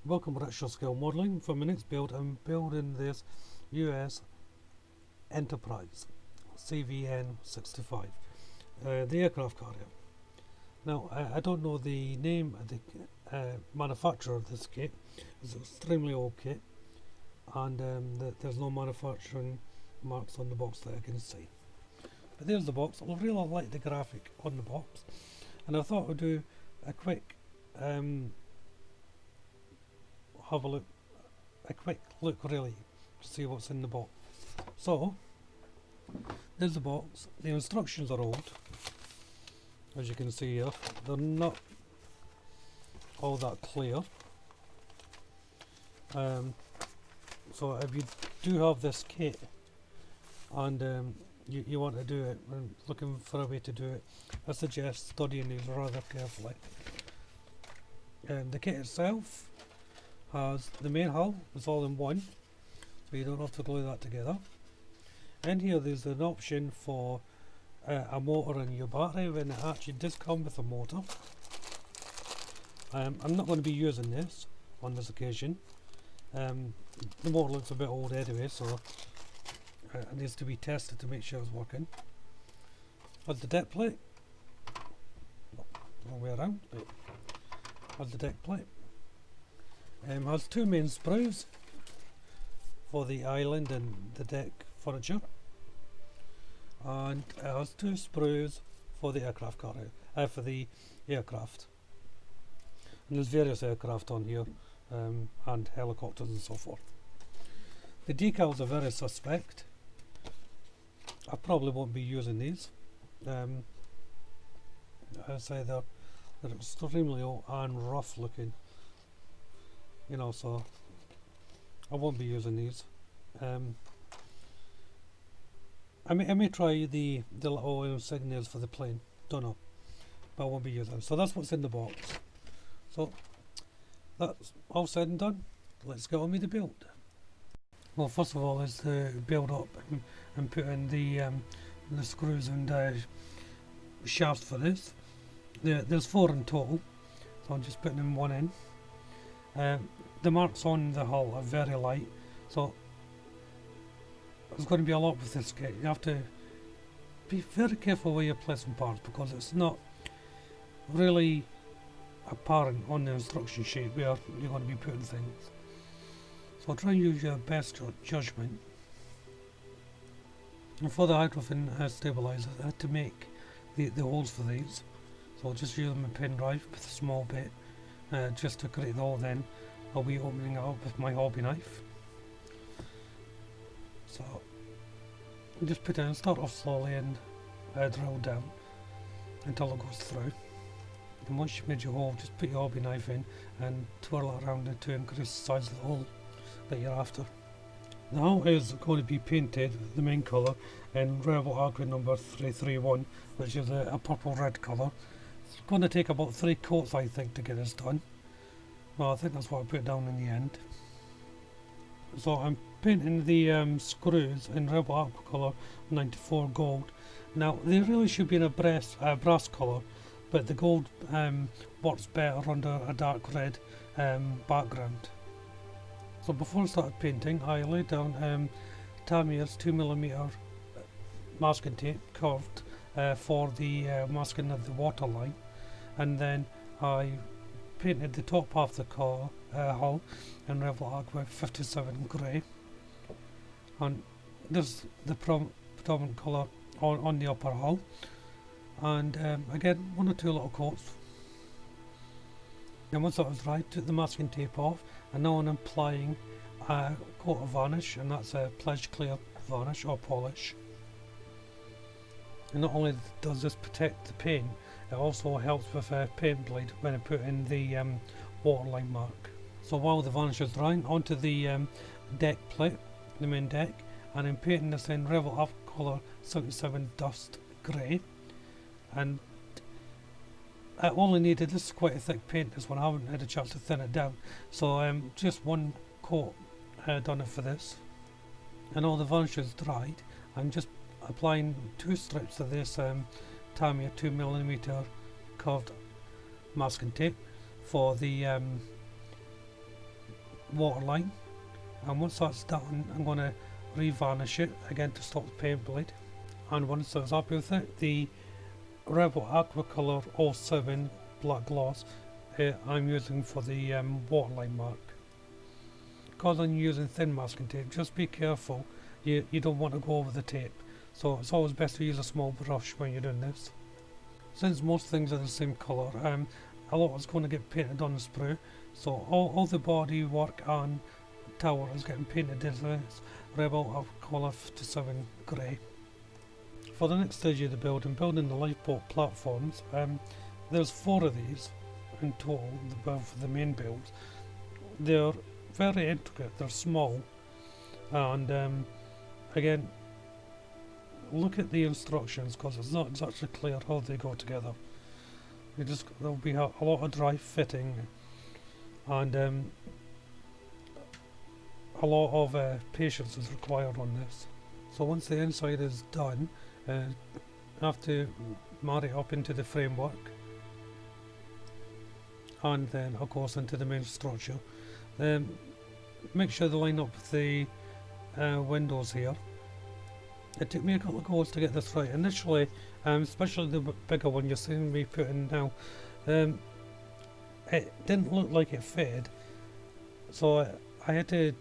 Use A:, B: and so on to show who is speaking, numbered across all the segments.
A: Welcome to Retro Scale Modelling. For my next build, I'm building this US Enterprise CVN 65, the aircraft carrier. Now, I don't know the name of the manufacturer of this kit. It's an extremely old kit, and there's no manufacturing marks on the box that I can see. But there's the box. I really like the graphic on the box, and I thought I'd do a quick have a quick look really to see what's in the box. So there's the box. The instructions are old, as you can see here. They're not all that clear. So if you do have this kit and you want to do it and looking for a way to do it, I suggest studying these rather carefully. The kit itself has the main hull, it's all in one, so you don't have to glue that together. And here there's an option for a motor in your battery, when it actually does come with a motor. I'm not going to be using this on this occasion. The motor looks a bit old anyway, so it needs to be tested to make sure it's working. Has the deck plate, wrong way around, has the deck plate. Has two main sprues for the island and the deck furniture, and it has two sprues for the aircraft carrier, for the aircraft. And there's various aircraft on here, and helicopters and so forth. The decals are very suspect. I probably won't be using these. I say they're extremely old and rough looking, you know, so I won't be using these. I may try the little insignias for the plane, don't know, but I won't be using them. So that's what's in the box. So that's all said and done. Let's get on with the build. Well, first of all is to build up and put in the screws and shafts for this. There's 4 in total, so I'm just putting in one in. The marks on the hull are very light, so there's going to be a lot with this kit. You have to be very careful where you're placing parts, because it's not really apparent on the instruction sheet where you're going to be putting things. So try and use your best judgment. And for the hydrophone stabilizer, I had to make the holes for these, so I'll just use my pen drive with a small bit just to create the hole. Then I'll be opening it up with my hobby knife. So just put it in, start off slowly and drill down until it goes through. And once you've made your hole, just put your hobby knife in and twirl it around to increase the size of the hole that you're after. The hull is going to be painted the main colour in Rebel Aqua number 331, which is a purple red colour. It's going to take about 3 coats, I think, to get this done. Well, I think that's what I put down in the end. So I'm painting the screws in Rebel Aqua colour 94 gold. Now they really should be in a brass colour, but the gold works better under a dark red background. So before I started painting, I laid down Tamier's 2mm masking tape curved for the masking of the waterline, and then I painted the top half of the hull in Rebel Aqua 57 grey, and this is the predominant colour on the upper hull, and again 1 or 2 little coats. And once that was dry, took the masking tape off, and now I'm applying a coat of varnish, and that's a Pledge Clear varnish or polish. And not only does this protect the paint, it also helps with a paint bleed when I put in the waterline mark. So while the varnish is drying, onto the deck plate, the main deck, and I'm painting this in Rebel Aqua colour 77 dust grey. And I only needed, this is quite a thick paint, this one, I haven't had a chance to thin it down, so just 1 coat done it for this. And all the varnish is dried, I'm just applying 2 strips of this Tamiya 2mm curved masking tape for the water line, and once that's done I'm going to re-varnish it again to stop the paint bleed. And once I was happy with it, the Rebel Aquacolor 07 black gloss I'm using for the waterline mark. Because I'm using thin masking tape, just be careful, you don't want to go over the tape, so it's always best to use a small brush when you're doing this. Since most things are the same colour, a lot is going to get painted on the sprue, so all the body work and tower is getting painted in this Rebel Aquacolor 57 grey. For the next stage of the building the lifeboat platforms, there's 4 of these in total for the main builds. They're very intricate, they're small, and again, look at the instructions because it's not exactly clear how they go together. There'll be a lot of dry fitting and a lot of patience is required on this. So once the inside is done, I have to marry it up into the framework and then of course into the main structure. Make sure they line up with the windows here. It took me a couple of goes to get this right. Initially, especially the bigger one you're seeing me putting now, it didn't look like it fitted, so I had to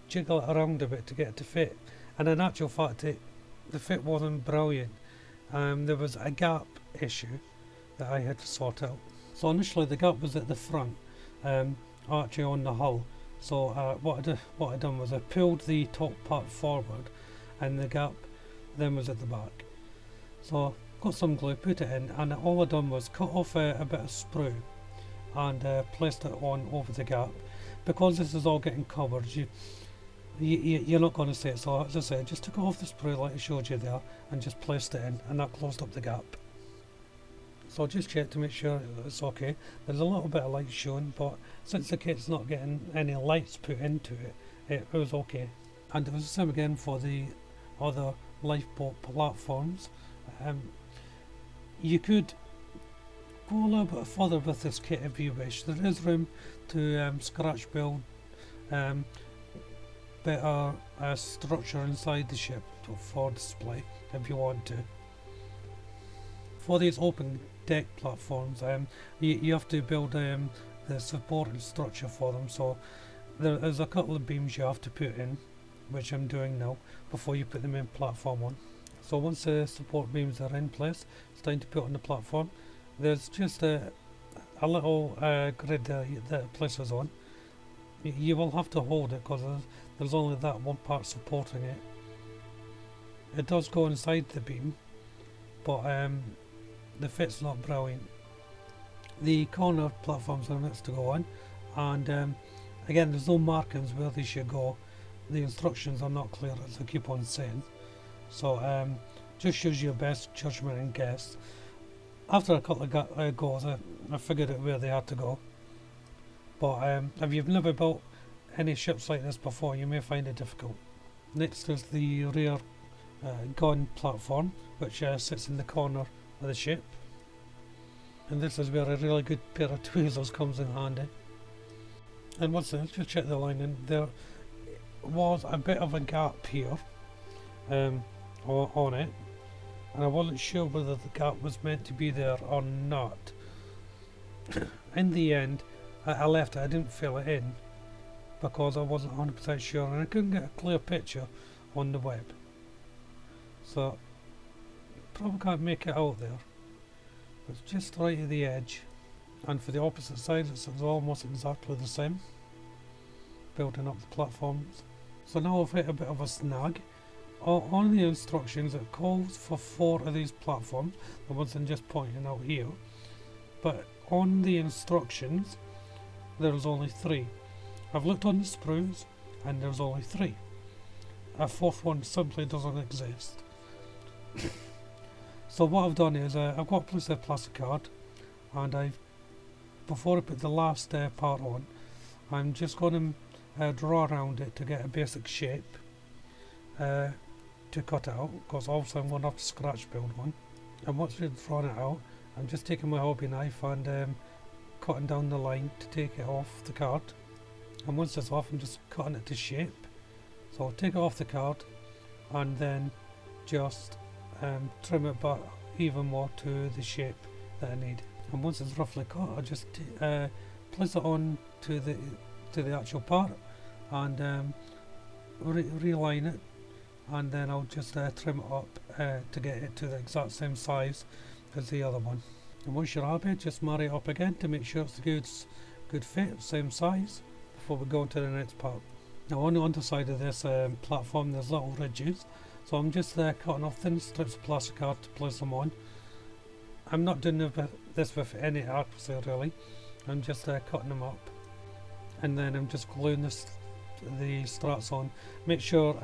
A: jiggle it around a bit to get it to fit, and in actual fact the fit wasn't brilliant. There was a gap issue that I had to sort out. So initially the gap was at the front, actually on the hull. So what I done was I pulled the top part forward and the gap then was at the back. So got some glue, put it in, and all I done was cut off a bit of sprue and placed it on over the gap. Because this is all getting covered, you're not going to see it, so as I said, just took off the sprue like I showed you there and just placed it in, and that closed up the gap. So just check to make sure it's okay. There's a little bit of light showing, but since the kit's not getting any lights put into it, it was okay. And it was the same again for the other lifeboat platforms. You could go a little bit further with this kit if you wish. There is room to scratch build better structure inside the ship for display if you want to. For these open deck platforms, you have to build the supporting structure for them, so there's a couple of beams you have to put in, which I'm doing now, before you put the main platform on. So once the support beams are in place, it's time to put on the platform. There's just a little grid that places on. You will have to hold it because there's only that one part supporting it. It does go inside the beam, but the fit's not brilliant. The corner platforms are next to go on, and again there's no markings where they should go. The instructions are not clear, as I keep on saying, so just use your best judgment and guess. After a couple of goes, I figured out where they had to go, but if you've never built any ships like this before, you may find it difficult. Next is the rear gun platform, which sits in the corner of the ship, and this is where a really good pair of tweezers comes in handy. And once again, just check the lining. There was a bit of a gap here on it, and I wasn't sure whether the gap was meant to be there or not. In the end, I left it. I didn't fill it in because I wasn't 100% sure, and I couldn't get a clear picture on the web, so probably can't make it out there. It's just right at the edge, and for the opposite side it's almost exactly the same, building up the platforms. So now I've hit a bit of a snag. On the instructions it calls for 4 of these platforms, the ones I'm just pointing out here, but on the instructions there's only 3. I've looked on the sprues and there's only 3. A 4th one simply doesn't exist. So what I've done is I've got a piece of plastic card, and before I put the last part on, I'm just going to draw around it to get a basic shape to cut out, because obviously I'm going to have to scratch build one. And once we've drawn it out, I'm just taking my hobby knife and cutting down the line to take it off the card. And once it's off, I'm just cutting it to shape. So I'll take it off the card and then just trim it back even more to the shape that I need. And once it's roughly cut, I'll just place it on to the actual part and realign it, and then I'll just trim it up to get it to the exact same size as the other one. And once you're happy, just marry it up again to make sure it's a good fit, same size, before we go on to the next part. Now on the underside of this platform there's little ridges, so I'm just cutting off thin strips of plastic card to place them on. I'm not doing this with any accuracy really, I'm just cutting them up, and then I'm just gluing the struts on. Make sure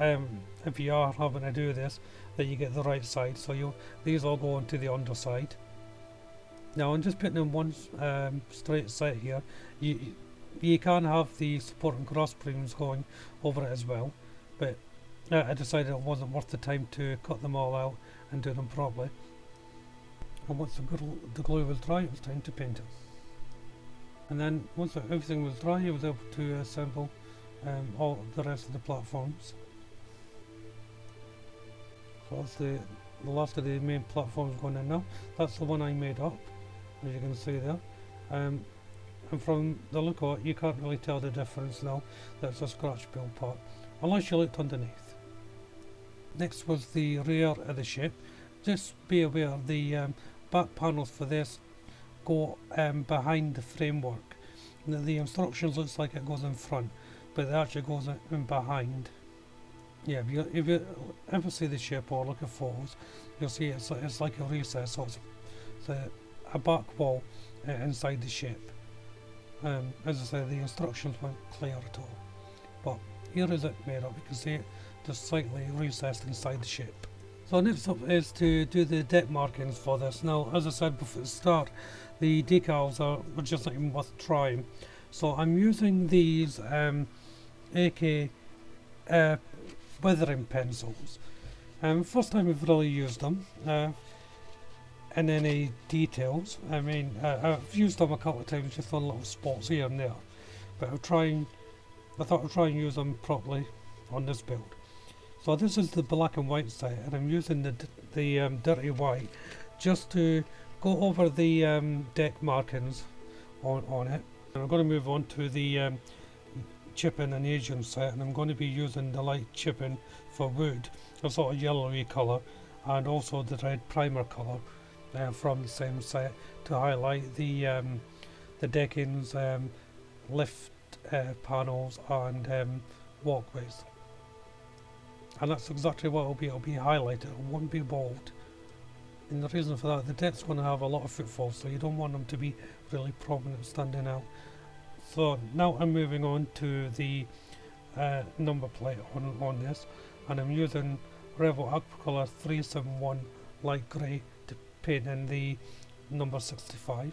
A: if you are having to do this that you get the right side, so these all go onto the underside. Now I'm just putting in one straight set here. You can have the support and cross beams going over it as well, but I decided it wasn't worth the time to cut them all out and do them properly. And once the glue was dry, it was time to paint it. And then once everything was dry, I was able to assemble all the rest of the platforms. So that's the last of the main platforms going in now. That's the one I made up, as you can see there. And from the look of it, you can't really tell the difference now. That's a scratch build part, unless you looked underneath. Next was the rear of the ship. Just be aware the back panels for this go behind the framework. The instructions looks like it goes in front, but it actually goes in behind. Yeah, if you ever see the ship or look at photos, you'll see it's like a recess, so it's a back wall inside the ship. As I say, the instructions weren't clear at all, but here is it made up. You can see it just slightly recessed inside the ship. So next up is to do the deck markings for this. Now, as I said before the start, the decals are just not even worth trying. So I'm using these AK weathering pencils. First time I've really used them in any details. I mean, I've used them a couple of times just on little spots here and there, but I thought I'd try and use them properly on this build. So this is the black and white set, and I'm using the dirty white just to go over the deck markings on it. And I'm going to move on to the chipping and Asian set, and I'm going to be using the light chipping for wood, a sort of yellowy colour, and also the red primer colour from the same set to highlight the deckings, lift panels and walkways. And that's exactly what it'll be highlighted, it won't be bold. And the reason for that, the deck's going to have a lot of footfall, so you don't want them to be really prominent standing out. So now I'm moving on to the number plate on this, and I'm using Revel Aquacolor 371 light grey to paint in the number 65.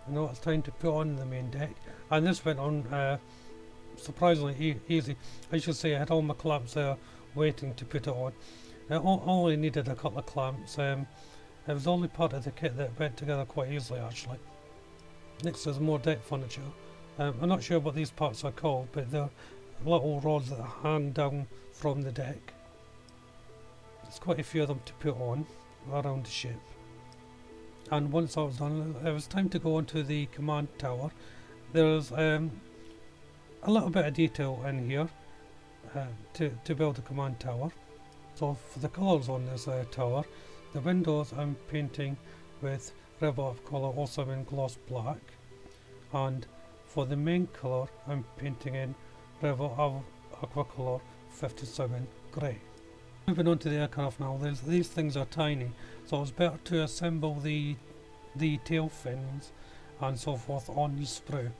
A: And now it's time to put on the main deck, and this went on surprisingly easy. I should say I had all my clamps there waiting to put it on. I only needed a couple of clamps. It was the only part of the kit that went together quite easily actually. Next is more deck furniture. I'm not sure what these parts are called, but they're little rods that hang down from the deck. There's quite a few of them to put on around the ship. And once that was done, it was time to go onto the command tower. There's a little bit of detail in here to build a command tower. So for the colours on this tower, the windows I'm painting with Revel Aquacolor 07 gloss black, and for the main colour I'm painting in Revel Aquacolor 57 grey. Moving on to the aircraft now, these things are tiny, so it's better to assemble the tail fins and so forth on the sprue.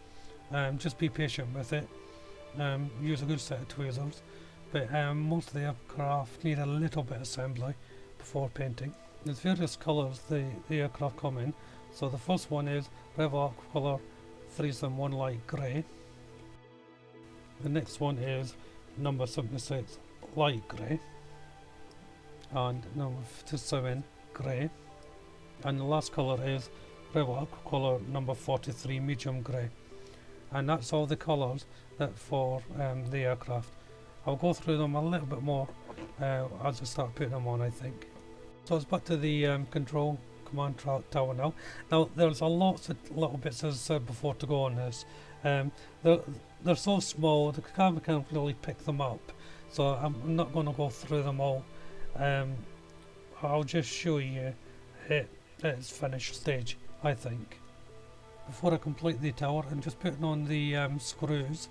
A: Just be patient with it, use a good set of tweezers, but most of the aircraft need a little bit of assembly before painting. There's various colours the aircraft come in, so the first one is Revel Aquacolor 371 light grey. The next one is number 76 light grey, and number 57 grey, and the last colour is Revel Aquacolor number 43 medium grey. and that's all the colours that for the aircraft. I'll go through them a little bit more as I start putting them on, I think. So it's back to the control command tower now. Now there's a lots of little bits, as I said before, to go on this. They're so small the camera can't really pick them up, so I'm not going to go through them all. I'll just show you it at its finished stage, I think. Before I complete the tower, I'm just putting on the screws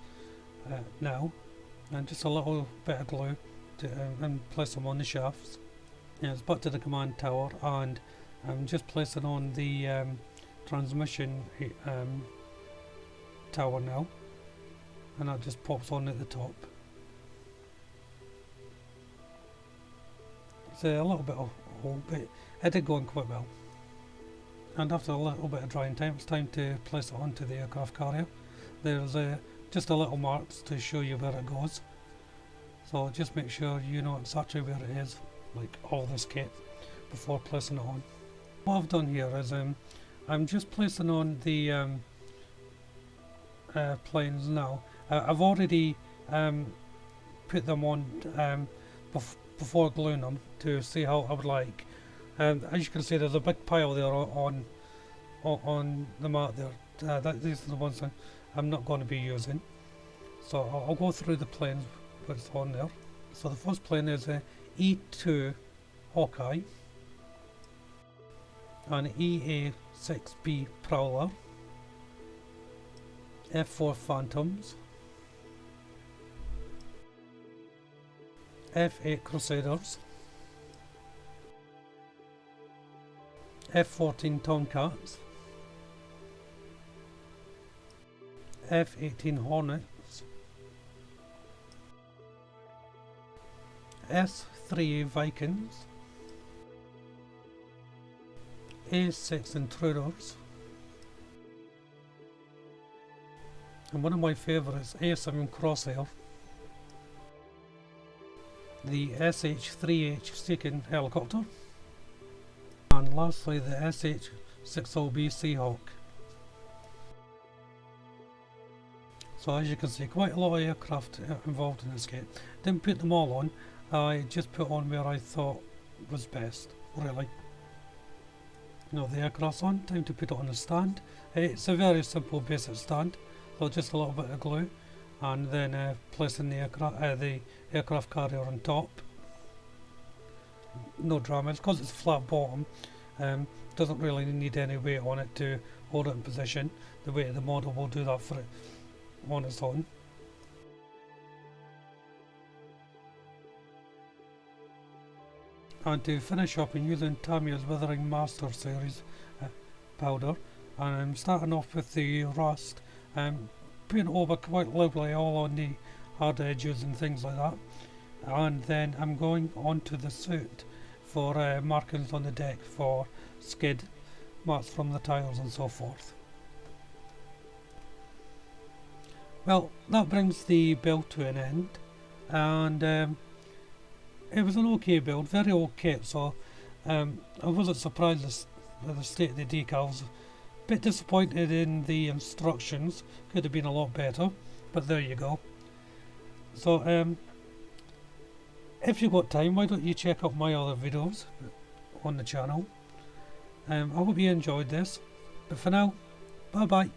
A: now, and just a little bit of glue to, and place them on the shafts. Yeah, it's back to the command tower, and I'm just placing on the transmission tower now, and that just pops on at the top. It's a little bit of hole, but it did go on quite well. And after a little bit of drying time, it's time to place it onto the aircraft carrier. There's just a little marks to show you where it goes, so just make sure you know exactly where it is, like all this kit, before placing it on. What I've done here is I'm just placing on the planes now. I've already put them on before gluing them to see how I would like. As you can see, there's a big pile there on the mat there. These are the ones that I'm not going to be using. So I'll go through the planes that's on there. So the first plane is a E2 Hawkeye, an EA6B Prowler, F4 Phantoms, F8 Crusaders, F14 Tomcats, F18 Hornets, S3 Vikings, A6 Intruders, and one of my favourites, A7 Crosshair, the SH-3H Seeking Helicopter, and lastly the SH-60B Seahawk. So as you can see, quite a lot of aircraft involved in this kit. Didn't put them all on, I just put on where I thought was best, really. Now the aircraft's on, time to put it on the stand. It's a very simple basic stand, so just a little bit of glue, and then placing the aircraft carrier on top. No drama, it's because it's flat bottom, doesn't really need any weight on it to hold it in position. The weight of the model will do that for it on its own. And to finish up, I'm using Tamiya's Withering Master series powder, and I'm starting off with the rust, putting it over quite lovely all on the hard edges and things like that, and then I'm going onto the suit for markings on the deck for skid marks from the tiles and so forth. Well, that brings the build to an end, and it was an okay build, very old kit, so I wasn't surprised at the state of the decals. Bit disappointed in the instructions, could have been a lot better, but there you go. So if you've got time, why don't you check out my other videos on the channel. I hope you enjoyed this, but for now, bye bye.